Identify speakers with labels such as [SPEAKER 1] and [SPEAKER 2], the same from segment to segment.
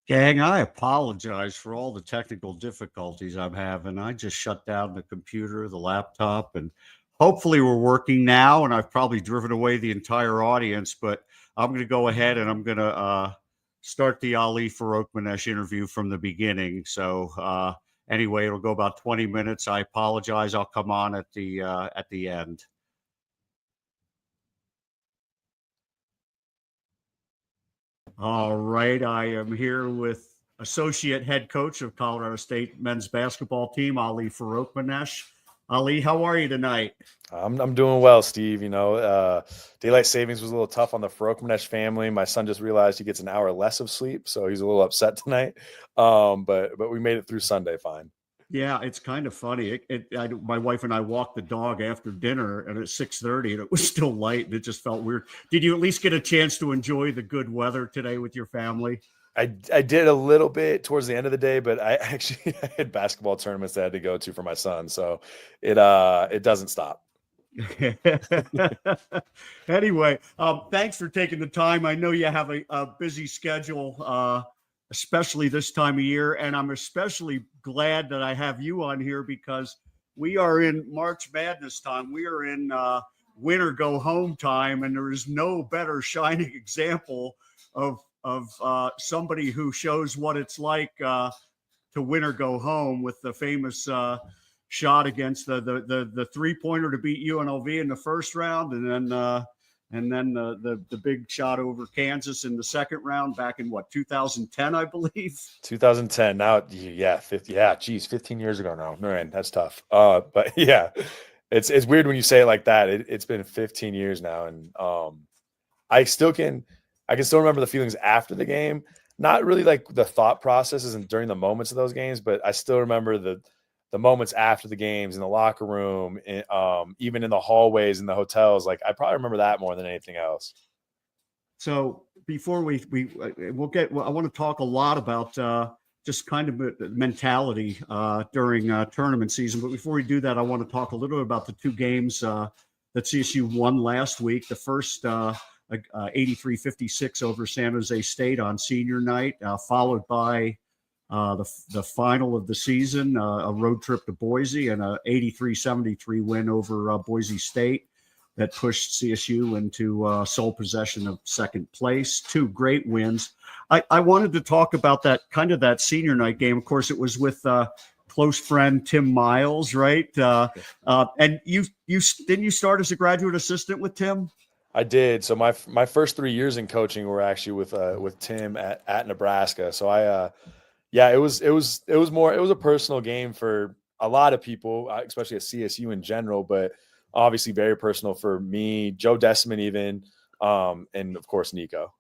[SPEAKER 1] Gang, I apologize for all the technical difficulties I'm having. I just shut down the computer, the laptop, and hopefully we're working now. And I've probably driven away the entire audience, but I'm going to go ahead and I'm going to start the Ali Farokhmanesh interview from the beginning. So anyway, it'll go about 20 minutes. I apologize. I'll come on at the end. All right. I am here with associate head coach of Colorado State men's basketball team, Ali Farokhmanesh. Ali, how are you tonight?
[SPEAKER 2] I'm doing well, Steve. Daylight savings was a little tough on the Farokhmanesh family. My son just realized he gets an hour less of sleep, so he's a little upset tonight. But we made it through Sunday fine.
[SPEAKER 1] Yeah, it's kind of funny. My wife and I walked the dog after dinner, and at 6:30, and it was still light, and it just felt weird. Did you at least get a chance to enjoy the good weather today with your family?
[SPEAKER 2] I did a little bit towards the end of the day, but I actually had basketball tournaments that I had to go to for my son, so it doesn't stop.
[SPEAKER 1] Anyway, thanks for taking the time. I know you have a busy schedule, especially this time of year, and I'm especially glad that I have you on here because we are in March Madness time. We are in winter go home time, and there is no better shining example of somebody who shows what it's like to win or go home with the famous shot against the 3-pointer to beat UNLV in the first round, and then the big shot over Kansas in the second round back in what 2010, I believe.
[SPEAKER 2] 2010. Now, yeah, 15 years ago now. Man, that's tough. But yeah, it's weird when you say it like that. It's been 15 years now, and I can still remember the feelings after the game. Not really like the thought processes and during the moments of those games, but I still remember the moments after the games in the locker room, even in the hallways in the hotels. Like I probably remember that more than anything else.
[SPEAKER 1] So before we'll get, well, I want to talk a lot about just kind of mentality during tournament season. But before we do that, I want to talk a little bit about the two games that CSU won last week. The first 83-56 over San Jose State on senior night, followed by the final of the season, a road trip to Boise, and a 83-73 win over Boise State that pushed CSU into sole possession of second place. Two great wins. I wanted to talk about that senior night game. Of course, it was with close friend Tim Miles, right? And you didn't you start as a graduate assistant with Tim?
[SPEAKER 2] I did. So my first 3 years in coaching were actually with Tim at Nebraska. So yeah, it was a personal game for a lot of people, especially at CSU in general, but obviously very personal for me, Joe Deciman even, and of course Nico.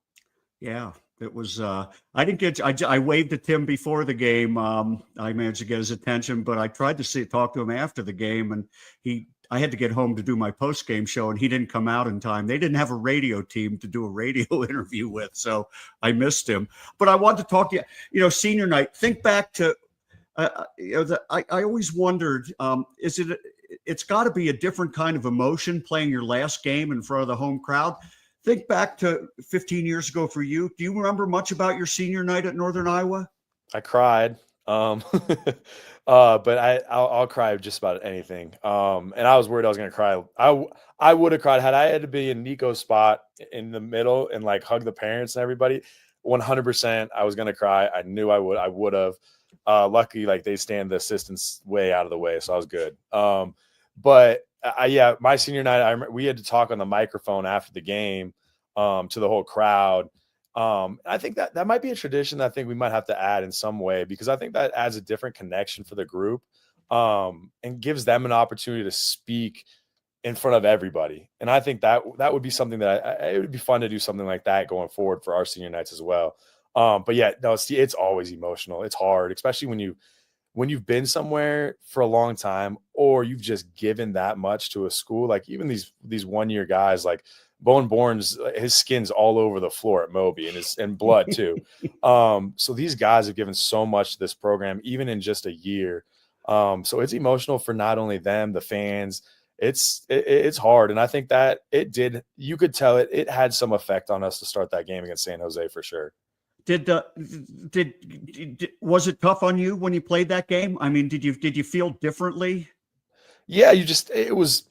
[SPEAKER 1] Yeah, it was. I didn't get. I waved at Tim before the game. I managed to get his attention, but I tried to talk to him after the game, and he. I had to get home to do my post game show, and he didn't come out in time. They didn't have a radio team to do a radio interview with, so I missed him. But I wanted to talk to you. You know, senior night. Think back to. I always wondered, is it? It's got to be a different kind of emotion playing your last game in front of the home crowd. Think back to 15 years ago for you. Do you remember much about your senior night at Northern Iowa?
[SPEAKER 2] I cried. But I'll cry just about anything. And I was worried I was going to cry. I would have cried had I had to be in Nico's spot in the middle and like hug the parents and everybody. 100%, I was going to cry. I knew I would. I would have. Luckily, like they stand the assistants way out of the way, so I was good. But yeah, my senior night, we had to talk on the microphone after the game to the whole crowd. I think that might be a tradition that I think we might have to add in some way, because I think that adds a different connection for the group and gives them an opportunity to speak in front of everybody. And I think that would be something that it would be fun to do something like that going forward for our senior nights as well. But yeah, no, it's always emotional. It's hard, especially when you've been somewhere for a long time, or you've just given that much to a school. Like even these 1-year guys, like Bone Bourne's, his skin's all over the floor at Moby and blood too. So these guys have given so much to this program, even in just a year. So it's emotional for not only them, the fans. It's hard. And I think that you could tell it had some effect on us to start that game against San Jose for sure.
[SPEAKER 1] Was it tough on you when you played that game? I mean, did you feel differently?
[SPEAKER 2] Yeah, it was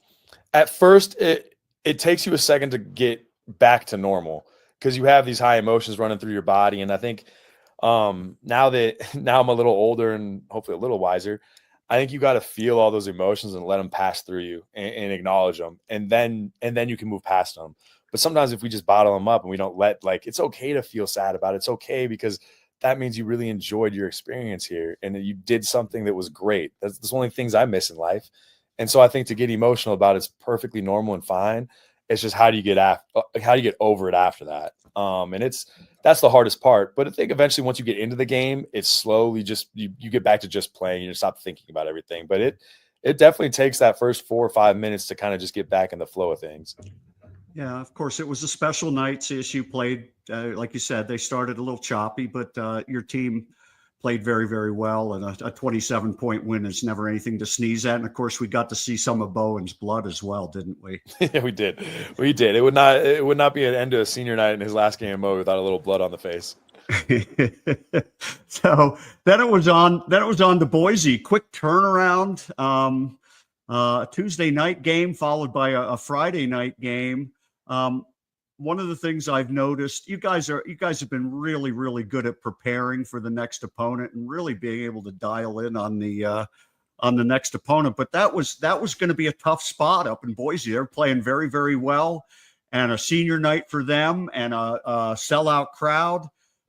[SPEAKER 2] at first it takes you a second to get back to normal because you have these high emotions running through your body. And I think now now I'm a little older and hopefully a little wiser, I think you got to feel all those emotions and let them pass through you and acknowledge them, and then you can move past them. But sometimes if we just bottle them up and we don't it's okay to feel sad about it. It's okay because that means you really enjoyed your experience here and that you did something that was great. That's the only things I miss in life. And so I think to get emotional about it's perfectly normal and fine. It's just how do you get over it after that? And that's the hardest part. But I think eventually once you get into the game, it's slowly just you get back to just playing. You stop thinking about everything. But it definitely takes that first 4 or 5 minutes to kind of just get back in the flow of things.
[SPEAKER 1] Yeah, of course, it was a special night. CSU played, like you said, they started a little choppy, but your team played very, very well. And a 27-point win is never anything to sneeze at. And of course, we got to see some of Bowen's blood as well, didn't we?
[SPEAKER 2] Yeah, we did. We did. It would not be an end to a senior night in his last game of Mo without a little blood on the face.
[SPEAKER 1] So then it was on to Boise. Quick turnaround. Tuesday night game followed by a Friday night game. One of the things I've noticed, you guys have been really, really good at preparing for the next opponent and really being able to dial in on the next opponent. But that was going to be a tough spot up in Boise. They're playing very, very well, and a senior night for them and a sellout crowd.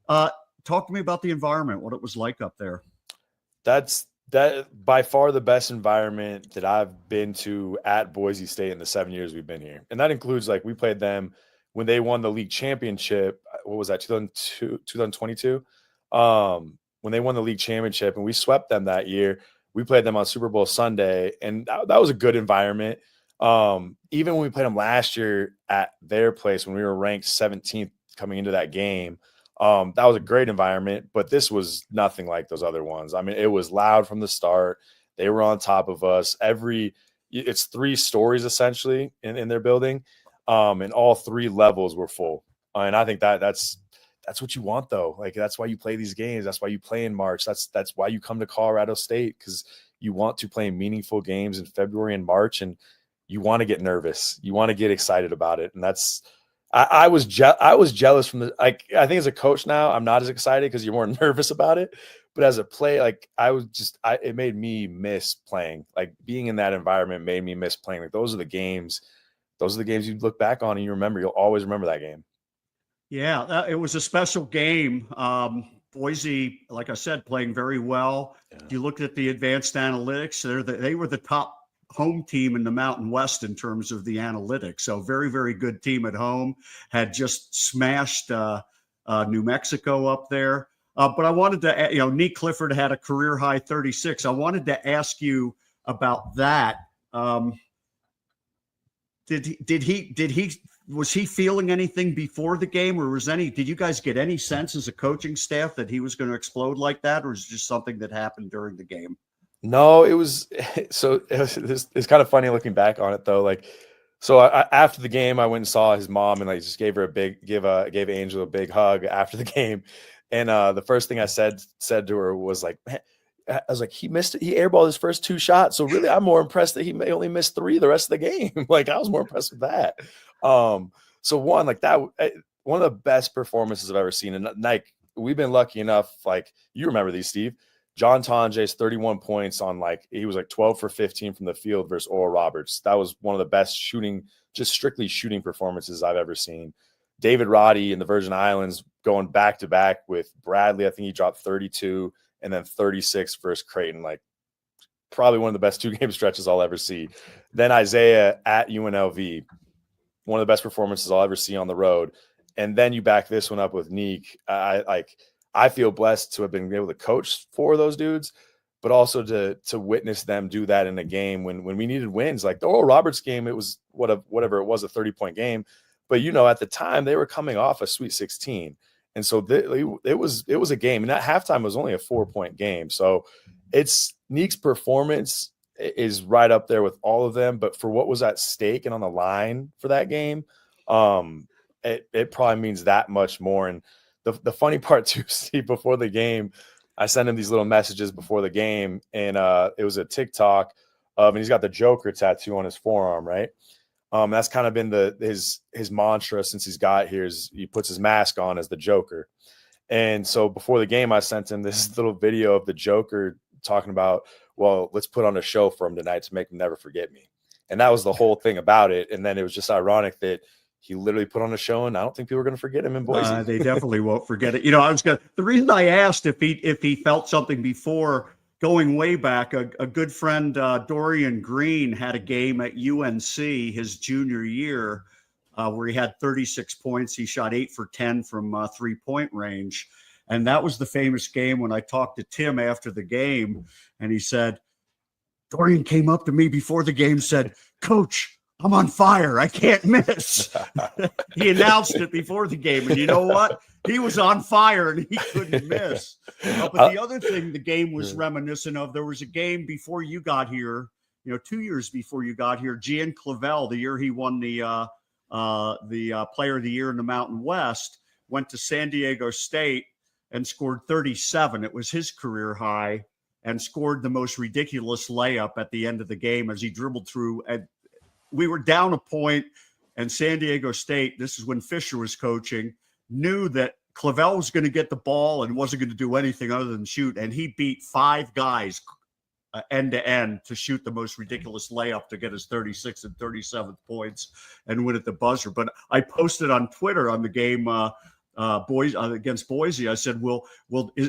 [SPEAKER 1] Talk to me about the environment, what it was like up there.
[SPEAKER 2] That by far the best environment that I've been to at Boise State in the 7 years we've been here. And that includes we played them when they won the league championship. What was that? 2022. When they won the league championship and we swept them that year, we played them on Super Bowl Sunday, and that was a good environment. Even when we played them last year at their place when we were ranked 17th coming into that game, that was a great environment, but this was nothing like those other ones. I mean, it was loud from the start. They were on top of us. It's 3 stories essentially in their building, and all 3 levels were full. And I think that's what you want though. That's why you play these games. That's why you play in March. That's why you come to Colorado State, because you want to play meaningful games in February and March, and you want to get nervous. You want to get excited about it, and that's. I was jealous from I think as a coach now, I'm not as excited because you're more nervous about it. But as a play, it made me miss playing. Being in that environment made me miss playing. Those are the games you look back on and you remember. You'll always remember that game.
[SPEAKER 1] Yeah, it was a special game. Boise, like I said, playing very well. Yeah. You looked at the advanced analytics. They were the top home team in the Mountain West in terms of the analytics. So very, very good team at home. Had just smashed New Mexico up there. But I wanted to, Nick Clifford had a career high 36. I wanted to ask you about that. Was he feeling anything before the game, or did you guys get any sense as a coaching staff that he was going to explode like that, or is it just something that happened during the game?
[SPEAKER 2] No, it's kind of funny looking back on it though. After the game, I went and saw his mom and just gave her gave Angel a big hug after the game. And the first thing I said to her was man, I was like, he airballed his first 2 shots. So really, I'm more impressed that he may only miss 3 the rest of the game. I was more impressed with that. So one of the best performances I've ever seen. And we've been lucky enough, you remember these, Steve. John Tonje's 31 points on he was 12 for 15 from the field versus Oral Roberts. That was one of the best just strictly shooting performances I've ever seen. David Roddy in the Virgin Islands going back to back with Bradley. I think he dropped 32 and then 36 versus Creighton. Probably one of the best 2-game stretches I'll ever see. Then Isaiah at UNLV, one of the best performances I'll ever see on the road. And then you back this one up with Neek. I feel blessed to have been able to coach for those dudes, but also to witness them do that in a game when we needed wins. The Oral Roberts game, it was whatever it was, a 30-point game. But at the time they were coming off a Sweet 16, and so it was a game. And at halftime it was only a 4-point game. So it's Neek's performance is right up there with all of them. But for what was at stake and on the line for that game, it probably means that much more. And the funny part too, Steve, before the game, I sent him these little messages before the game, and it was a TikTok of, and he's got the Joker tattoo on his forearm, right? That's kind of been his mantra since he's got here. Is he puts his mask on as the Joker. And so before the game, I sent him this little video of the Joker talking about, well, let's put on a show for him tonight to make him never forget me. And that was the whole thing about it. And then it was just ironic that he literally put on a show, and I don't think people are going to forget him in Boise.
[SPEAKER 1] They definitely won't forget it. The reason I asked if he felt something before, going way back, a good friend, Dorian Green, had a game at UNC his junior year where he had 36 points. He shot 8 for 10 from 3-point range. And that was the famous game when I talked to Tim after the game, and he said, Dorian came up to me before the game, said, Coach, I'm on fire. I can't miss. He announced it before the game. And you know what? He was on fire and he couldn't miss. But the other thing the game was reminiscent of, there was a game before you got here, 2 years before you got here, Gian Clavel, the year he won the Player of the Year in the Mountain West, went to San Diego State and scored 37. It was his career high, and scored the most ridiculous layup at the end of the game as he dribbled through. And we were down a point, and San Diego State, this is when Fisher was coaching, knew that Clavel was going to get the ball and wasn't going to do anything other than shoot. And he beat 5 guys end to end to shoot the most ridiculous layup to get his 36th and 37th points and win at the buzzer. But I posted on Twitter on the game Boise against Boise. I said, will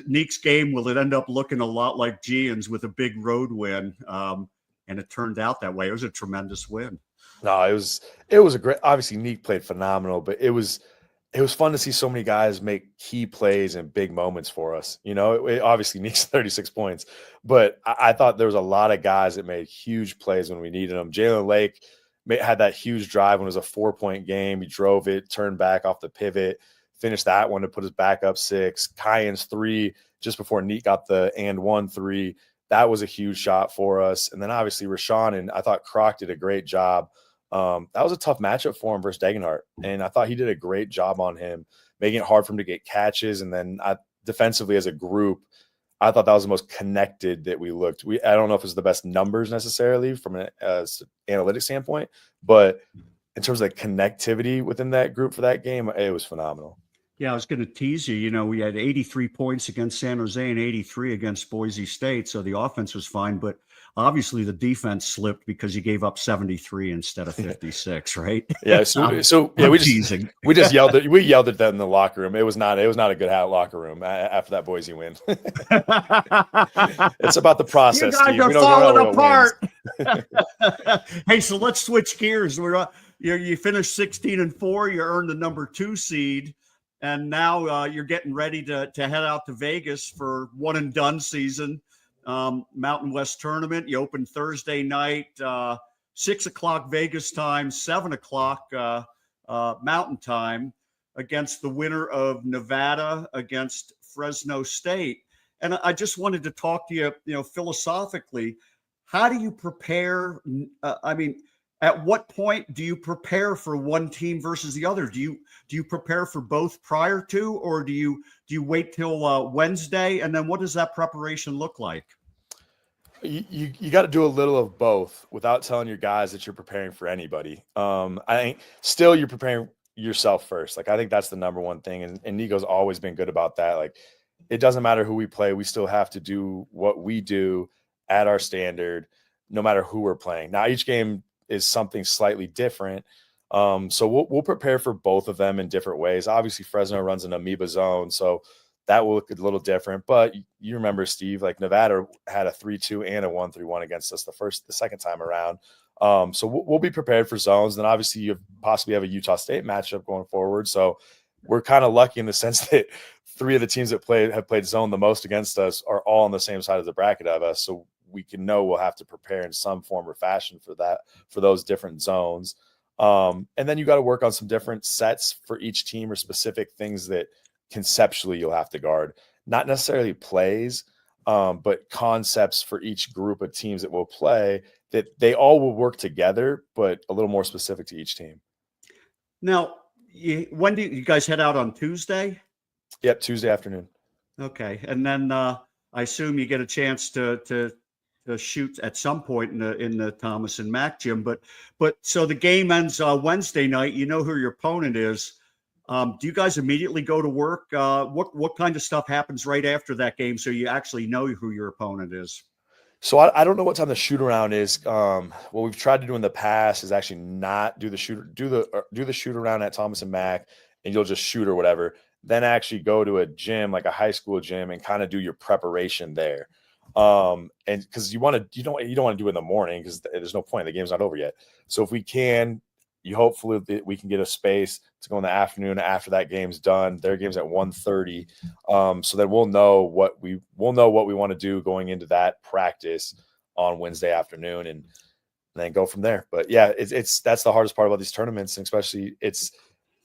[SPEAKER 1] Neek's game, will it end up looking a lot like Gian's with a big road win? And it turned out that way. It was a tremendous win.
[SPEAKER 2] No, it was a great, obviously Neek played phenomenal, but it was fun to see so many guys make key plays and big moments for us. Obviously Neek's 36 points, but I thought there was a lot of guys that made huge plays when we needed them. Jalen Lake had that huge drive when it was a 4-point game. He drove it, turned back off the pivot, finished that one to put us back up 6. Kyan's 3 just before Neek got the and 1-3. That was a huge shot for us. And then obviously Rashawn, and I thought Kroc did a great job. That was a tough matchup for him versus Degenhart. And I thought he did a great job on him, making it hard for him to get catches. And then defensively as a group, I thought that was the most connected that we looked. I don't know if it was the best numbers necessarily from an analytics standpoint, but in terms of connectivity within that group for that game, it was phenomenal.
[SPEAKER 1] Yeah, I was going to tease you. We had 83 points against San Jose and 83 against Boise State. So the offense was fine, but obviously the defense slipped because you gave up 73 instead of 56, right?
[SPEAKER 2] Yeah. So yeah, we just yelled at that in the locker room. It was not a good locker room after that Boise win. It's about the process.
[SPEAKER 1] You guys are falling apart. Hey, so let's switch gears. You finished 16-4. You earned the number 2 seed. And now you're getting ready to head out to Vegas for one and done season, Mountain West tournament. You open Thursday night, 6:00 Vegas time, 7:00 Mountain time, against the winner of Nevada against Fresno State. And I just wanted to talk to you, philosophically, how do you prepare? At what point do you prepare for one team versus the other? Do you prepare for both prior to, or do you wait till Wednesday? And then what does that preparation look like?
[SPEAKER 2] You got to do a little of both without telling your guys that you're preparing for anybody. I think still you're preparing yourself first. I think that's the number one thing. And Nico's always been good about that. It doesn't matter who we play. We still have to do what we do at our standard, no matter who we're playing. Now, each game is something slightly different. So we'll prepare for both of them in different ways. Obviously, Fresno runs an amoeba zone, so that will look a little different. But you remember, Steve, Nevada had a 3-2 and a 1-3-1 against us the second time around. So we'll be prepared for zones. Then obviously you possibly have a Utah State matchup going forward. So we're kind of lucky in the sense that 3 of the teams that have played zone the most against us are all on the same side of the bracket of us. So we can know we'll have to prepare in some form or fashion for those different zones. And then you got to work on some different sets for each team or specific things that conceptually you'll have to guard. Not necessarily plays, but concepts for each group of teams that will play, that they all will work together, but a little more specific to each team.
[SPEAKER 1] Now, when do you guys head out on Tuesday?
[SPEAKER 2] Yep, Tuesday afternoon.
[SPEAKER 1] Okay, and then I assume you get a chance to shoot at some point in the Thomas and Mack gym. But so the game ends Wednesday night. You know who your opponent is. Do you guys immediately go to work? What kind of stuff happens right after that game so you actually know who your opponent is?
[SPEAKER 2] So I don't know what time the shoot around is. What we've tried to do in the past is actually not do the shoot around at Thomas and Mack, and you'll just shoot or whatever. Then actually go to a gym, like a high school gym, and kind of do your preparation there. And because you don't want to do it in the morning because there's no point. The game's not over yet. So if we can, hopefully we can get a space to go in the afternoon after that game's done. Their game's at 1:30. So that we'll know what we want to do going into that practice on Wednesday afternoon and then go from there. But yeah, it's that's the hardest part about these tournaments, and especially it's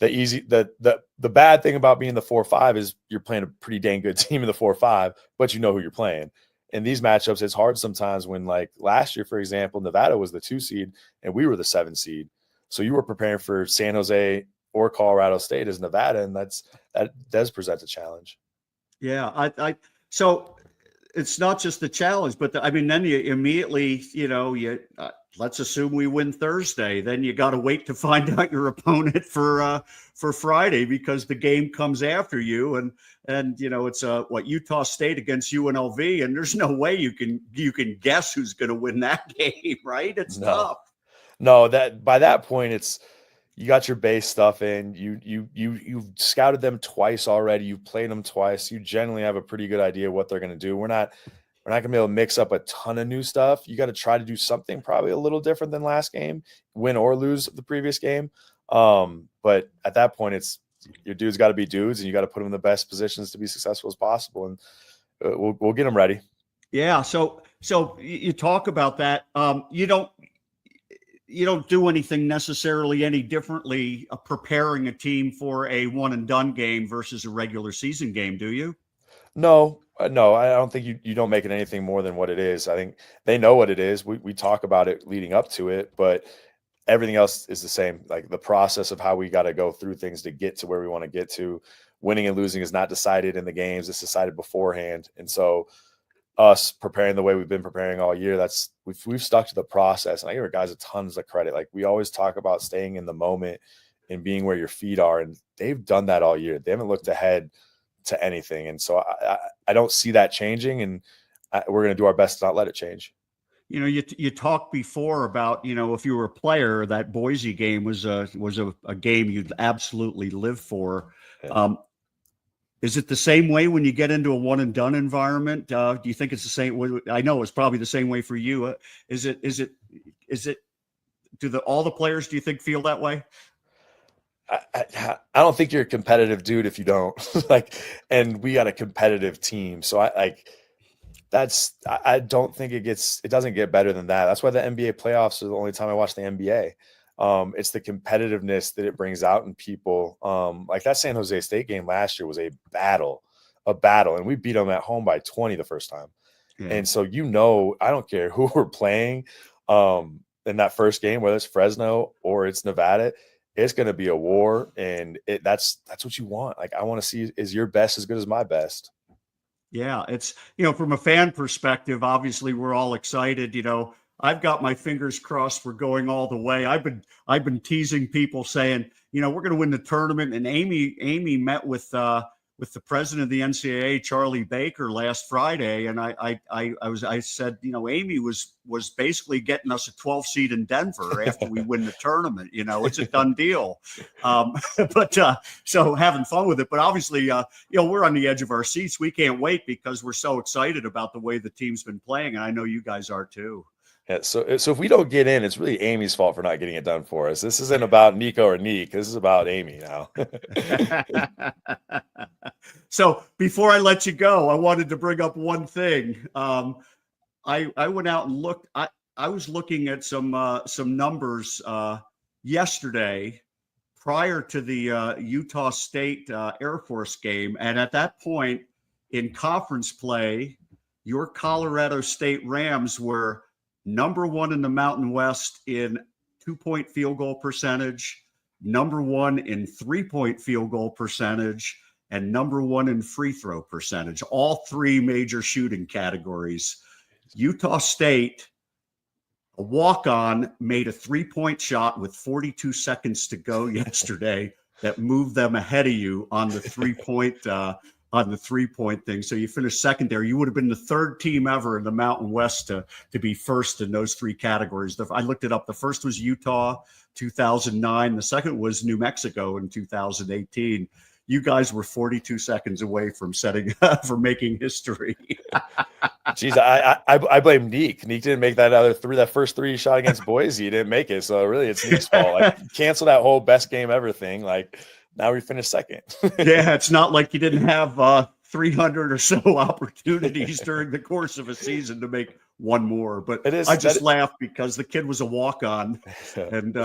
[SPEAKER 2] the bad thing about being the 4-5 is you're playing a pretty dang good team in the 4-5, but you know who you're playing. In these matchups, it's hard sometimes when, like last year, for example, Nevada was the 2 seed and we were the 7 seed. So you were preparing for San Jose or Colorado State as Nevada, and that does present a challenge.
[SPEAKER 1] Yeah, so it's not just the challenge, but then you immediately, let's assume we win Thursday. Then you got to wait to find out your opponent for Friday because the game comes after you, and it's Utah State against UNLV, and there's no way you can guess who's going to win that game, right? It's tough.
[SPEAKER 2] No, that by that point it's you got your base stuff in. You've scouted them twice already. You've played them twice. You generally have a pretty good idea what they're going to do. We're not going to be able to mix up a ton of new stuff. You got to try to do something probably a little different than last game, win or lose the previous game. But at that point, it's your dudes got to be dudes, and you got to put them in the best positions to be successful as possible. And we'll get them ready.
[SPEAKER 1] Yeah. So you talk about that. You don't do anything necessarily any differently preparing a team for a one and done game versus a regular season game, do you?
[SPEAKER 2] No, I don't think you don't make it anything more than what it is. I think they know what it is. We talk about it leading up to it, but everything else is the same. Like the process of how we got to go through things to get to where we want to get to. Winning and losing is not decided in the games; it's decided beforehand. And so, us preparing the way we've been preparing all year, we've stuck to the process. And I give our guys a tons of credit. Like we always talk about staying in the moment and being where your feet are, and they've done that all year. They haven't looked ahead to anything, and so I don't see that changing, and we're going to do our best to not let it change.
[SPEAKER 1] You talked before about if you were a player, that Boise game was a game you'd absolutely live for. Yeah. Is it the same way when you get into a one and done environment? Do you think it's the same? I know it's probably the same way for you. Is it? All the players, do you think, feel that way?
[SPEAKER 2] I don't think you're a competitive dude if you don't and we got a competitive team. So I don't think it doesn't get better than that. That's why the NBA playoffs are the only time I watch the NBA. It's the competitiveness that it brings out in people. Like that San Jose State game last year was a battle, and we beat them at home by 20 the first time. Yeah. And so, I don't care who we're playing in that first game, whether it's Fresno or it's Nevada, it's going to be a war. And that's what you want. Like, I want to see, is your best as good as my best?
[SPEAKER 1] Yeah, it's, from a fan perspective, obviously we're all excited. I've got my fingers crossed for going all the way. I've been teasing people saying, we're going to win the tournament. And Amy met with the president of the NCAA, Charlie Baker, last Friday, and I said, Amy was basically getting us a 12 seed in Denver after we win the tournament. It's a done deal. But so having fun with it. But obviously, we're on the edge of our seats. We can't wait because we're so excited about the way the team's been playing, and I know you guys are too.
[SPEAKER 2] Yeah, so if we don't get in, it's really Amy's fault for not getting it done for us. This isn't about Nico or Neek. This is about Amy now.
[SPEAKER 1] So before I let you go, I wanted to bring up one thing. I went out and looked. I was looking at some numbers yesterday prior to the Utah State Air Force game, and at that point in conference play, your Colorado State Rams were number one in the Mountain West in 2-point field goal percentage, number one in 3-point field goal percentage, and number 1 in free throw percentage, all 3 major shooting categories. Utah State, a walk-on, made a 3-point shot with 42 seconds to go yesterday that moved them ahead of you on the 3-point thing. So you finished second there. You would have been the 3rd team ever in the Mountain West to be first in those 3 categories. I looked it up. The first was Utah, 2009. The second was New Mexico in 2018. You guys were 42 seconds away from making history.
[SPEAKER 2] Jeez, I blame Neek. Neek didn't make that first 3 shot against Boise. He didn't make it. So really it's Neek's fault. Like, cancel that whole best game ever thing. Like, now we finished second.
[SPEAKER 1] Yeah, it's not like you didn't have 300 or so opportunities during the course of a season to make one more. But I just laughed because the kid was a walk-on, and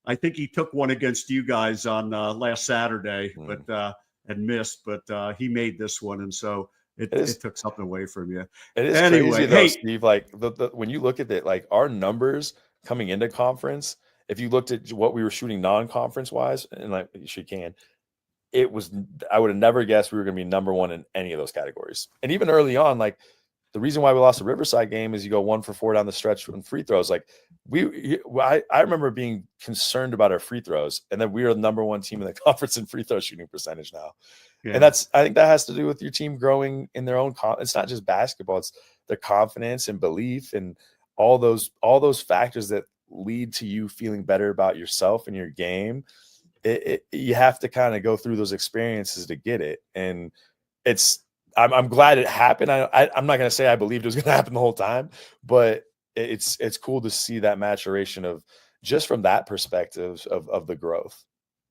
[SPEAKER 1] I think he took one against you guys on last Saturday, but and missed. But he made this one, and so it took something away from you.
[SPEAKER 2] It is crazy though, Steve. Like when you look at it, like our numbers coming into conference, if you looked at what we were shooting non-conference wise, and like I would have never guessed we were going to be number 1 in any of those categories. And even early on, like the reason why we lost the Riverside game is you go 1 for 4 down the stretch from free throws. Like I remember being concerned about our free throws, and then we are the number 1 team in the conference in free throw shooting percentage now. Yeah. And I think that has to do with your team growing in their own. It's not just basketball; it's their confidence and belief, and all those factors that lead to you feeling better about yourself and your game. You have to kind of go through those experiences to get it, and I'm glad it happened. I'm not going to say I believed it was going to happen the whole time, but it's cool to see that maturation of just from that perspective of the growth.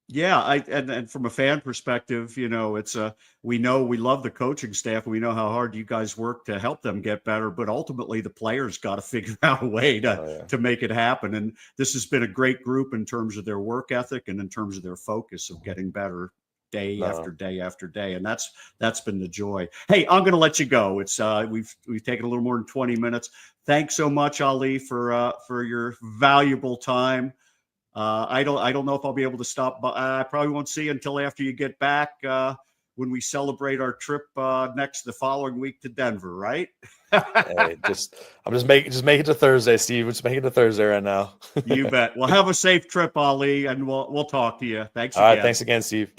[SPEAKER 1] Yeah, and from a fan perspective, it's we love the coaching staff. We know how hard you guys work to help them get better, but ultimately the players got to figure out a way to make it happen. And this has been a great group in terms of their work ethic and in terms of their focus of getting better day after day after day. And that's been the joy. Hey, I'm going to let you go. It's we've taken a little more than 20 minutes. Thanks so much, Ali, for your valuable time. I don't know if I'll be able to stop by. I probably won't see you until after you get back when we celebrate our trip the following week to Denver, right?
[SPEAKER 2] Hey, just make it to Thursday, Steve. Just make it to Thursday right now.
[SPEAKER 1] You bet. Well, have a safe trip, Ali, and we'll talk to you. Thanks again.
[SPEAKER 2] All right, thanks again, Steve.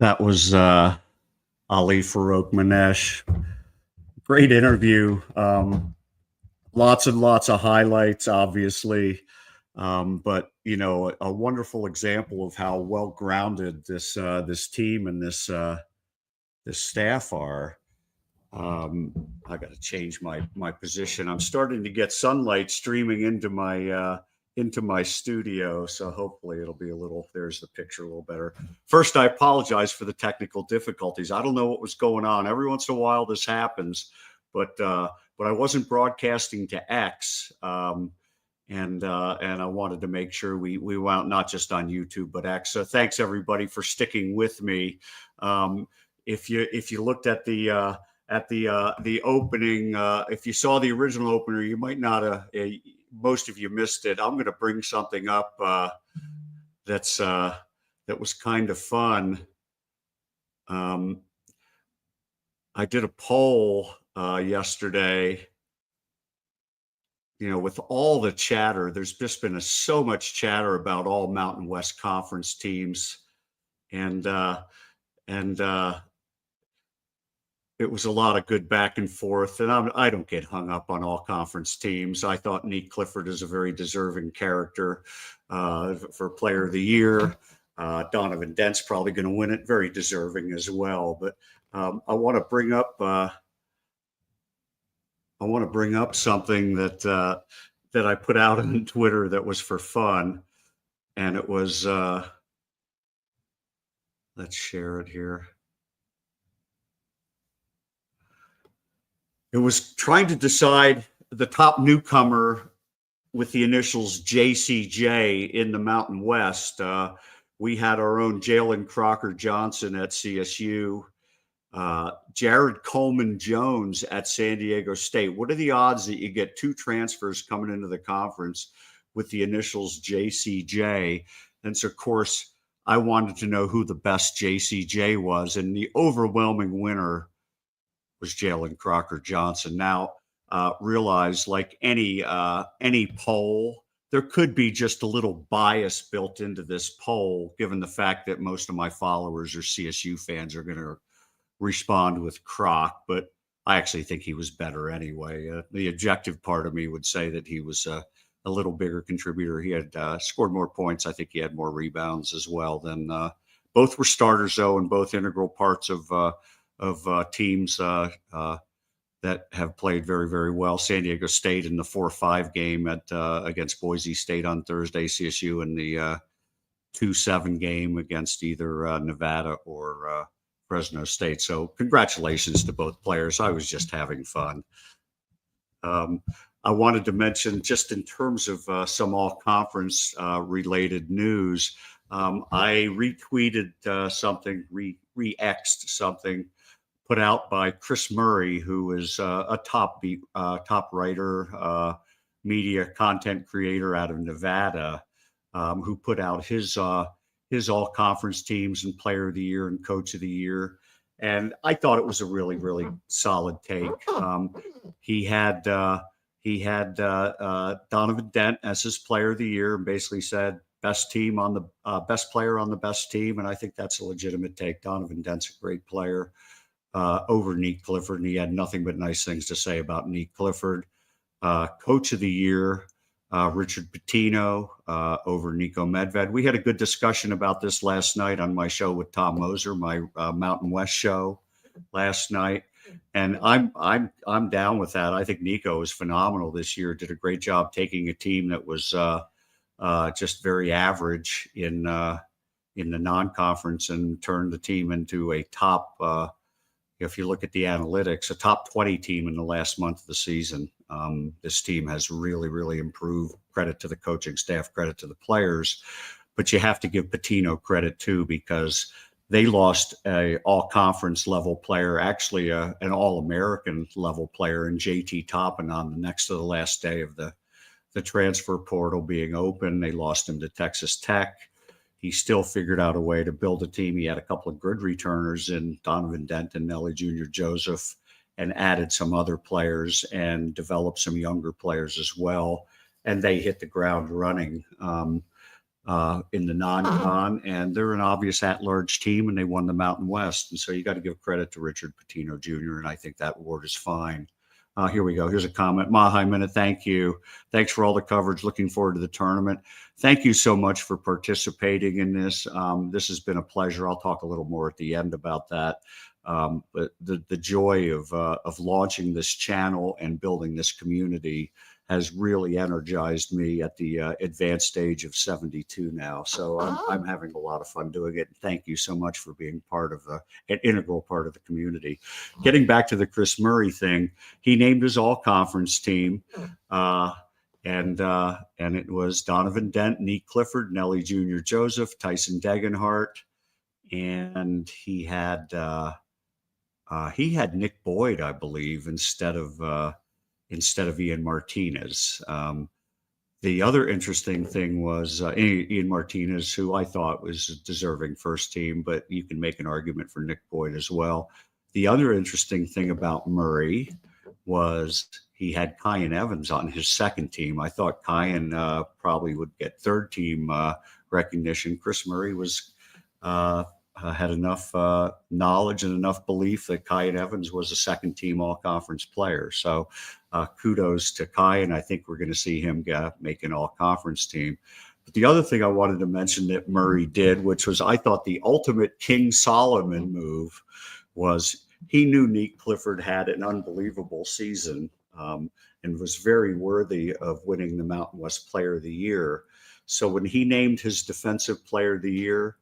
[SPEAKER 1] That was Ali Farokhmanesh. Great interview. Lots and lots of highlights, obviously. But a wonderful example of how well grounded this team and this staff are. I got to change my position. I'm starting to get sunlight streaming into my studio, so hopefully it'll be there's the picture a little better. First, I apologize for the technical difficulties. I don't know what was going on. Every once in a while this happens, but I wasn't broadcasting to X, and I wanted to make sure we went not just on YouTube but X. So thanks everybody for sticking with me. If you looked at the opening, if you saw the original opener, you might not have. Most of you missed it. I'm going to bring something up that was kind of fun. I did a poll yesterday. With all the chatter, there's just been so much chatter about all Mountain West Conference teams, and it was a lot of good back and forth, and I don't get hung up on all conference teams. I thought Neek Clifford is a very deserving character for Player of the Year. Donovan Dent's probably going to win it, very deserving as well. But I want to bring up something that I put out on Twitter that was for fun, and it was let's share it here. It was trying to decide the top newcomer with the initials JCJ in the Mountain West. We had our own Jalen Crocker Johnson at CSU, Jared Coleman Jones at San Diego State. What are the odds that you get 2 transfers coming into the conference with the initials JCJ. And so, of course, I wanted to know who the best JCJ was, and the overwhelming winner was Jalen Crocker Johnson. Now, realize like any poll, there could be just a little bias built into this poll, given the fact that most of my followers are CSU fans are going to respond with Croc, but I actually think he was better anyway. The objective part of me would say that he was a little bigger contributor. He had scored more points. I think he had more rebounds as well. Than both were starters, though, and both integral parts of teams that have played very, very well. San Diego State in the 4-5 game against Boise State on Thursday. CSU in the 2-7 game against either Nevada or Fresno State. So congratulations to both players. I was just having fun. I wanted to mention, just in terms of some all-conference related news, I retweeted something, re-X'd something put out by Chris Murray, who is a top writer, media content creator out of Nevada, who put out his all-conference teams and Player of the Year and Coach of the Year. And I thought it was a really, really solid take. He had Donovan Dent as his Player of the Year, and basically said best team on the best player on the best team. And I think that's a legitimate take. Donovan Dent's a great player over Nick Clifford, and he had nothing but nice things to say about Nick Clifford. Coach of the Year, Richard Pitino over Nico Medved. We had a good discussion about this last night on my show with Tom Moser, my Mountain West show last night, and I'm down with that. I think Nico is phenomenal this year. Did a great job taking a team that was just very average in the non-conference and turned the team into a top. If you look at the analytics, a top 20 team in the last month of the season. This team has really, really improved. Credit to the coaching staff, credit to the players. But you have to give Pitino credit, too, because they lost a all-conference level player, actually an all-American level player in JT Toppin on the next to the last day of the transfer portal being open. They lost him to Texas Tech. He still figured out a way to build a team. He had a couple of good returners in Donovan Dent and Nelly Jr. Joseph, and added some other players and developed some younger players as well. And they hit the ground running in the non-con, and they're an obvious at-large team, and they won the Mountain West. And so you got to give credit to Richard Pitino Jr., and I think that award is fine. Here we go. Here's a comment. Mahai Minute, thank you. Thanks for all the coverage. Looking forward to the tournament. Thank you so much for participating in this. This has been a pleasure. I'll talk a little more at the end about that. But the joy of launching this channel and building this community has really energized me at the advanced stage of 72 now. So I'm having a lot of fun doing it. Thank you so much for being part of an integral part of the community. Getting back to the Chris Murray thing, he named his all-conference team, and it was Donovan Dent, Nick Clifford, Nelly Jr. Joseph, Tyson Degenhart, and he had Nick Boyd, I believe, instead of Ian Martinez. The other interesting thing was Ian Martinez, who I thought was a deserving first team, but you can make an argument for Nick Boyd as well. The other interesting thing about Murray was he had Kyan Evans on his second team. I thought Kyan probably would get third team recognition. Chris Murray was had enough knowledge and enough belief that Kyan Evans was a second team all-conference player. So kudos to Kyan. I think we're going to see him make an all-conference team. But the other thing I wanted to mention that Murray did, which was I thought the ultimate King Solomon move, was he knew Nick Clifford had an unbelievable season and was very worthy of winning the Mountain West Player of the Year. So when he named his Defensive Player of the Year,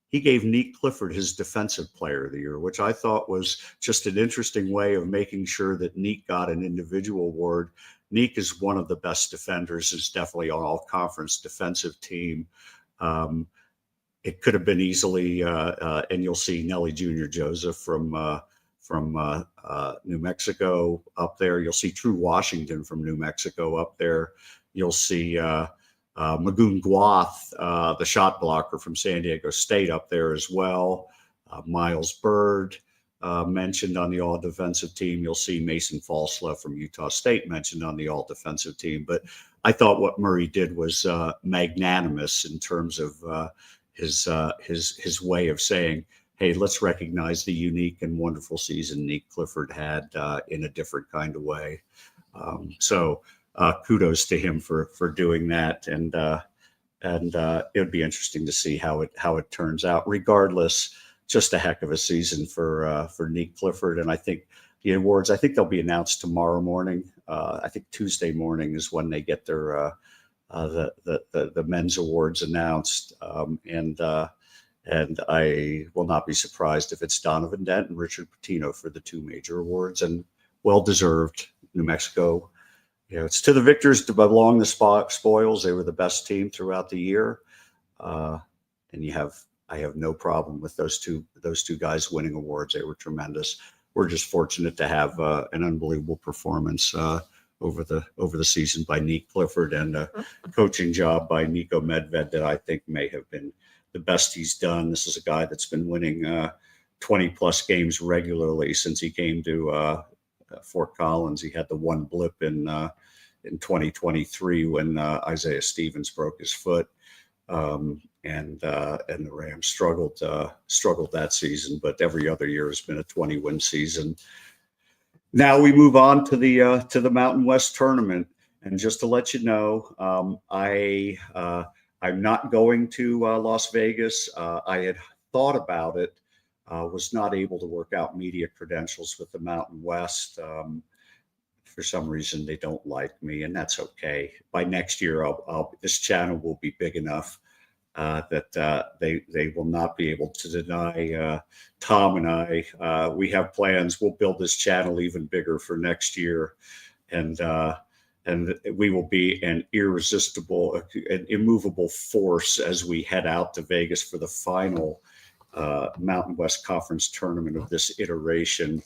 [SPEAKER 1] he gave Nick Clifford his Defensive Player of the Year, which I thought was just an interesting way of making sure that Nick got an individual award. Nick is one of the best defenders. Is definitely on all-conference defensive team. It could have been easily, and you'll see Nelly Jr. Joseph from New Mexico up there. You'll see True Washington from New Mexico up there. You'll see Magoon Guath, the shot blocker from San Diego State, up there as well. Miles Bird mentioned on the all-defensive team. You'll see Mason Falsla from Utah State mentioned on the all-defensive team. But I thought what Murray did was magnanimous in terms of his way of saying, hey, let's recognize the unique and wonderful season Nick Clifford had in a different kind of way. So kudos to him for doing that, and it would be interesting to see how it turns out. Regardless, just a heck of a season for Nick Clifford, and I think the awards, I think they'll be announced tomorrow morning. I think Tuesday morning is when they get their the men's awards announced, and I will not be surprised if it's Donovan Dent and Richard Pitino for the two major awards, and well deserved. New Mexico, it's to the victors to belong the spoils. They were the best team throughout the year, and I have no problem with those two guys winning awards. They were tremendous. We're just fortunate to have an unbelievable performance over the season by Nick Clifford, and a coaching job by Nico Medved that I think may have been the best he's done. This is a guy that's been winning 20 plus games regularly since he came to Fort Collins. He had the one blip in 2023 when Isaiah Stevens broke his foot, and the Rams struggled that season. But every other year has been a 20-win season. Now we move on to the Mountain West tournament, and just to let you know, I'm not going to Las Vegas. I had thought about it. Was not able to work out media credentials with the Mountain West. For some reason, they don't like me, and that's okay. By next year, this channel will be big enough that they will not be able to deny Tom and I. We have plans. We'll build this channel even bigger for next year, and we will be an irresistible, an immovable force as we head out to Vegas for the final Mountain West Conference tournament of this iteration,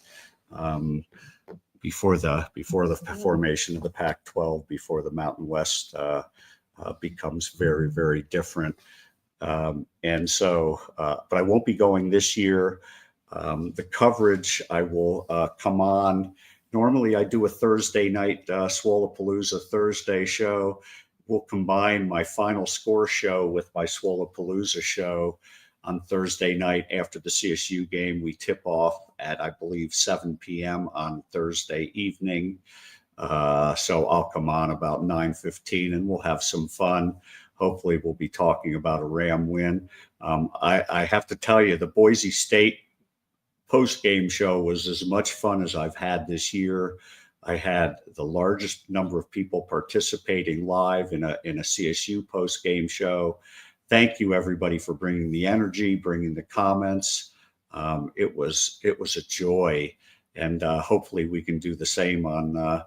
[SPEAKER 1] before the formation of the Pac-12, before the Mountain West becomes very, very different. And so, but I won't be going this year. The coverage, I will come on. Normally I do a Thursday night Swolapalooza Thursday show. We'll combine my final score show with my Swolapalooza show on Thursday night after the CSU game. We tip off at, I believe, 7 p.m. on Thursday evening. So I'll come on about 9:15 and we'll have some fun. Hopefully we'll be talking about a Ram win. I have to tell you, the Boise State post-game show was as much fun as I've had this year. I had the largest number of people participating live in a CSU post-game show. Thank you, everybody, for bringing the energy, bringing the comments. It was a joy, and hopefully we can do the same on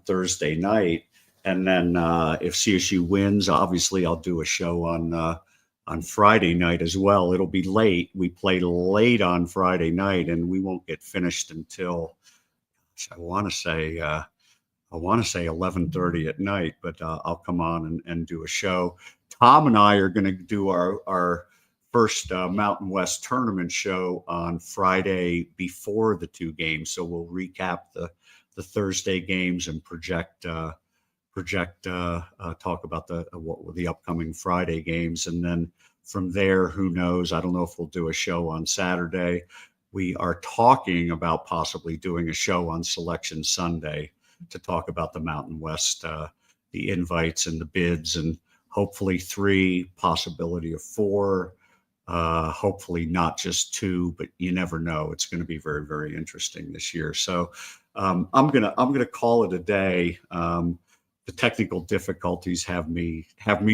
[SPEAKER 1] Thursday night. And then if CSU wins, obviously I'll do a show on Friday night as well. It'll be late. We play late on Friday night, and we won't get finished until I want to say 11:30 at night. But I'll come on and do a show. Tom and I are going to do our first Mountain West tournament show on Friday before the two games. So we'll recap the Thursday games and talk about the upcoming Friday games. And then from there, who knows? I don't know if we'll do a show on Saturday. We are talking about possibly doing a show on Selection Sunday to talk about the Mountain West, the invites and the bids, and hopefully 3, possibility of 4, hopefully not just 2, but you never know. It's going to be very, very interesting this year. So I'm gonna call it a day. The technical difficulties have me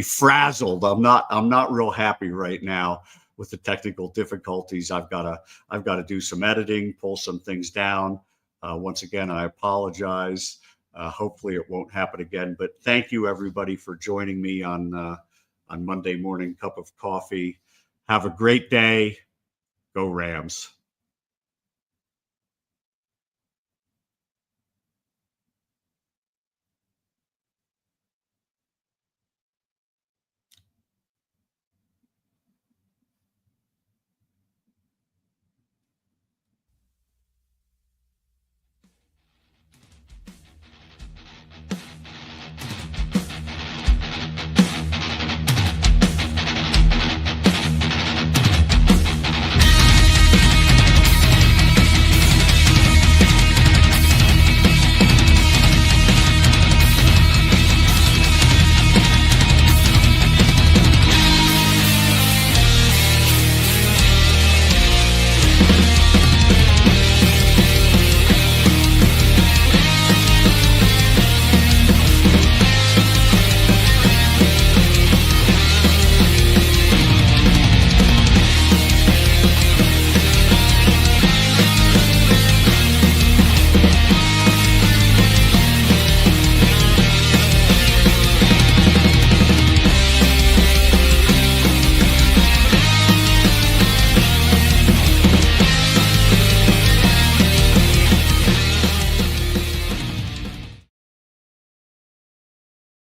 [SPEAKER 1] frazzled. I'm not real happy right now with the technical difficulties. I've got to do some editing, pull some things down. Once again, I apologize. Hopefully it won't happen again. But thank you, everybody, for joining me on Monday morning cup of coffee. Have a great day. Go Rams.